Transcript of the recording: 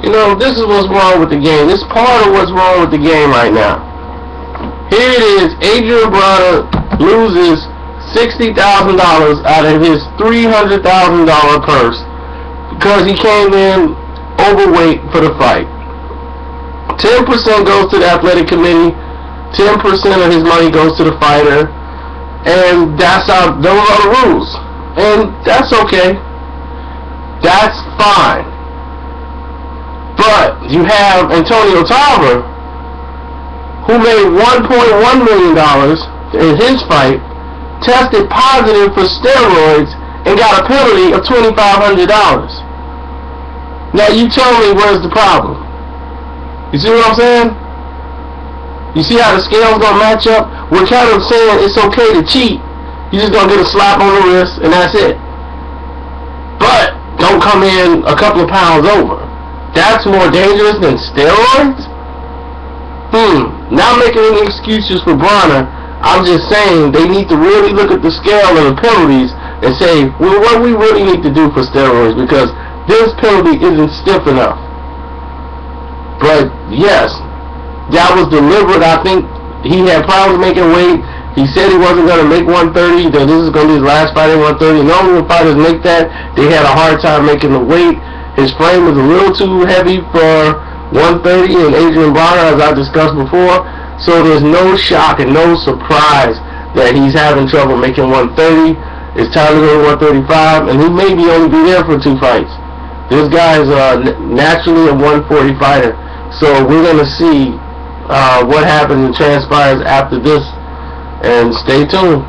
You know, this is what's wrong with the game. This is part of what's wrong with the game right now. Here it is. Adrian Broner loses $60,000 out of his $300,000 purse because he came in overweight for the fight. 10% goes to the athletic committee. 10% of his money goes to the fighter. And those are the rules. And that's okay. That's fine. But you have Antonio Tarver, who made $1.1 million in his fight, tested positive for steroids, and got a penalty of $2,500. Now you tell me where's the problem. You see what I'm saying? You see how the scale's gonna match up? We're kind of saying it's okay to cheat. You just gonna get a slap on the wrist and that's it. But don't come in a couple of pounds over. That's more dangerous than steroids? Not making any excuses for Broner. I'm just saying they need to really look at the scale of the penalties and say, well, what we really need to do for steroids, because this penalty isn't stiff enough. But yes, that was deliberate. I think he had problems making weight. He said he wasn't going to make 130, that this is going to be his last fight at 130. Normally when fighters make that, they had a hard time making the weight. His frame was a little too heavy for 130 and Adrian Broner, as I discussed before. So there's no shock and no surprise that he's having trouble making 130. It's time to go to 135, and he may be only be there for 2 fights. This guy is naturally a 140 fighter. So we're going to see what happens and transpires after this. And stay tuned.